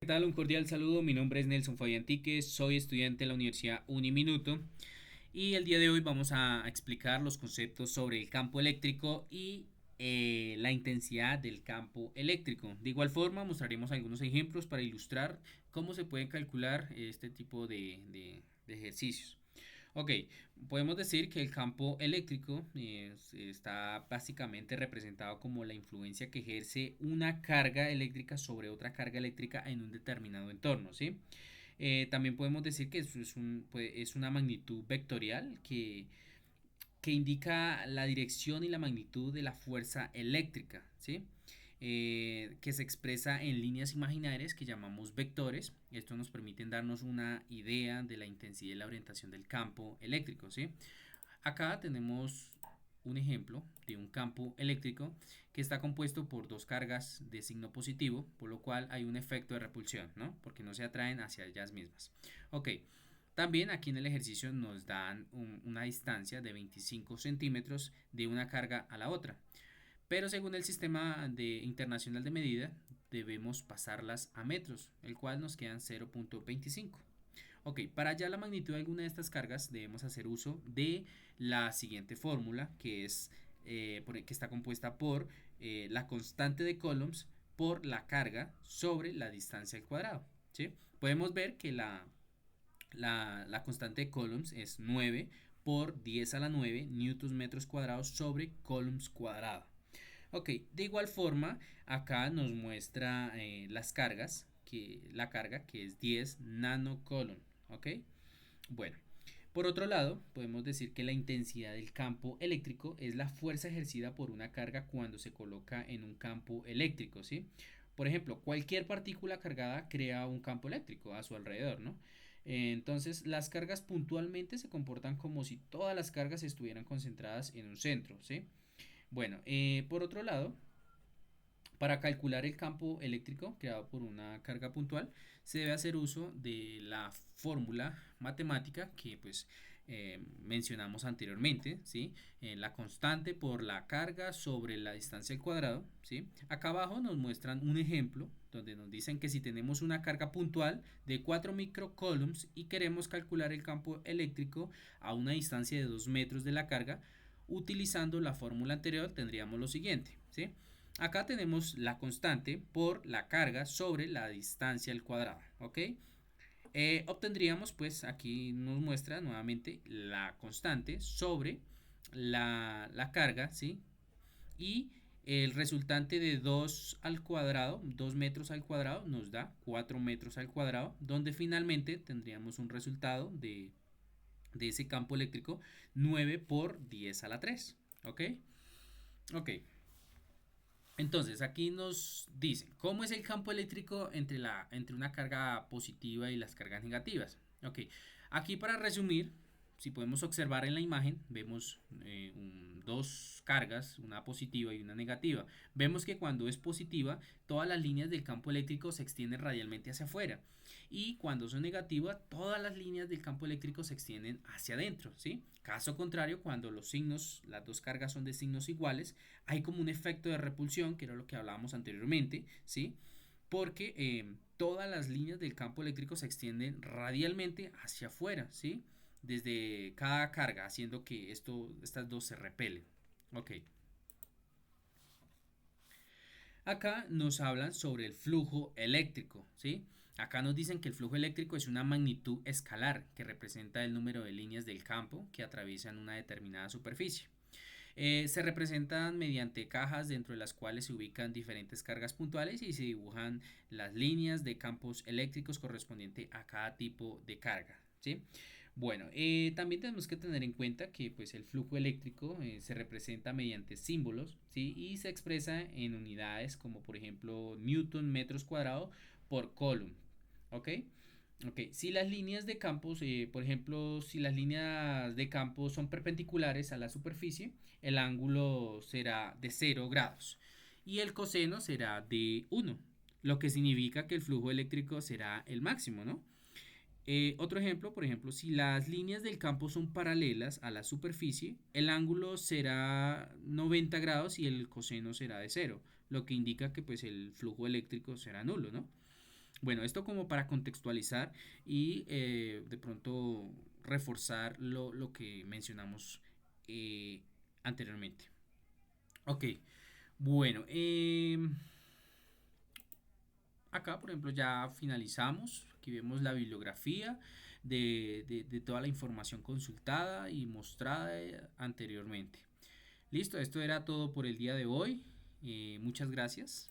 ¿Qué tal? Un cordial saludo. Mi nombre es Nelson Fabián Tíquez, soy estudiante de la Universidad Uniminuto y el día de hoy vamos a explicar los conceptos sobre el campo eléctrico y la intensidad del campo eléctrico. De igual forma, mostraremos algunos ejemplos para ilustrar cómo se pueden calcular este tipo de ejercicios. Ok, podemos decir que el campo eléctrico está básicamente representado como la influencia que ejerce una carga eléctrica sobre otra carga eléctrica en un determinado entorno, ¿sí? También podemos decir que es una magnitud vectorial que indica la dirección y la magnitud de la fuerza eléctrica, ¿sí? Que se expresa en líneas imaginarias que llamamos vectores. Esto nos permite darnos una idea de la intensidad y la orientación del campo eléctrico, ¿sí? Acá tenemos un ejemplo de un campo eléctrico que está compuesto por dos cargas de signo positivo, por lo cual hay un efecto de repulsión, ¿no? Porque no se atraen hacia ellas mismas. Ok, también aquí en el ejercicio nos dan una distancia de 25 centímetros de una carga a la otra. Pero según el sistema internacional de medida, debemos pasarlas a metros, el cual nos quedan 0.25. Ok, para hallar la magnitud de alguna de estas cargas debemos hacer uso de la siguiente fórmula, que está compuesta por la constante de Coulombs por la carga sobre la distancia al cuadrado. ¿Sí? Podemos ver que la constante de Coulombs es 9 por 10 a la 9 newtons metros cuadrados sobre Coulombs cuadrado. Ok, de igual forma, acá nos muestra las cargas, la carga que es 10 nanocoulomb. Ok, bueno. Por otro lado, podemos decir que la intensidad del campo eléctrico es la fuerza ejercida por una carga cuando se coloca en un campo eléctrico, ¿sí? Por ejemplo, cualquier partícula cargada crea un campo eléctrico a su alrededor, ¿no? Entonces, las cargas puntualmente se comportan como si todas las cargas estuvieran concentradas en un centro, ¿sí? Bueno, por otro lado, para calcular el campo eléctrico creado por una carga puntual, se debe hacer uso de la fórmula matemática que pues mencionamos anteriormente, ¿sí? La constante por la carga sobre la distancia al cuadrado, ¿sí? Acá abajo nos muestran un ejemplo donde nos dicen que si tenemos una carga puntual de 4 microcoulombs y queremos calcular el campo eléctrico a una distancia de 2 metros de la carga, utilizando la fórmula anterior tendríamos lo siguiente, ¿sí? Acá tenemos la constante por la carga sobre la distancia al cuadrado, ¿ok? Obtendríamos, pues aquí nos muestra nuevamente la constante sobre la carga, ¿sí? Y el resultante de 2 al cuadrado, 2 metros al cuadrado, nos da 4 metros al cuadrado, donde finalmente tendríamos un resultado de ese campo eléctrico 9 por 10 a la 3, ¿ok? Ok. Entonces, aquí nos dicen cómo es el campo eléctrico entre una carga positiva y las cargas negativas. Ok, aquí para resumir, si podemos observar en la imagen, vemos dos cargas, una positiva y una negativa. Vemos que cuando es positiva, todas las líneas del campo eléctrico se extienden radialmente hacia afuera. Y cuando son negativas, todas las líneas del campo eléctrico se extienden hacia adentro, ¿sí? Caso contrario, cuando las dos cargas son de signos iguales, hay como un efecto de repulsión, que era lo que hablábamos anteriormente, ¿sí? Porque todas las líneas del campo eléctrico se extienden radialmente hacia afuera, ¿sí? Desde cada carga, haciendo que estas dos se repelen. Ok. Acá nos hablan sobre el flujo eléctrico, ¿sí? Acá nos dicen que el flujo eléctrico es una magnitud escalar que representa el número de líneas del campo que atraviesan una determinada superficie. Se representan mediante cajas dentro de las cuales se ubican diferentes cargas puntuales y se dibujan las líneas de campos eléctricos correspondiente a cada tipo de carga, ¿sí? Bueno, también tenemos que tener en cuenta que pues, el flujo eléctrico se representa mediante símbolos, ¿sí? Y se expresa en unidades como por ejemplo newton metros cuadrados por coulomb, ¿ok? Ok, si las líneas de campos, por ejemplo, si las líneas de campo son perpendiculares a la superficie, el ángulo será de 0 grados y el coseno será de 1, lo que significa que el flujo eléctrico será el máximo, ¿no? Otro ejemplo, por ejemplo, si las líneas del campo son paralelas a la superficie, el ángulo será 90 grados y el coseno será de 0, lo que indica que pues el flujo eléctrico será nulo, ¿no? Bueno, esto como para contextualizar y de pronto reforzar lo que mencionamos eh, anteriormente. Ok, bueno, acá por ejemplo ya finalizamos. Aquí vemos la bibliografía de toda la información consultada y mostrada anteriormente. Listo, esto era todo por el día de hoy. Muchas gracias.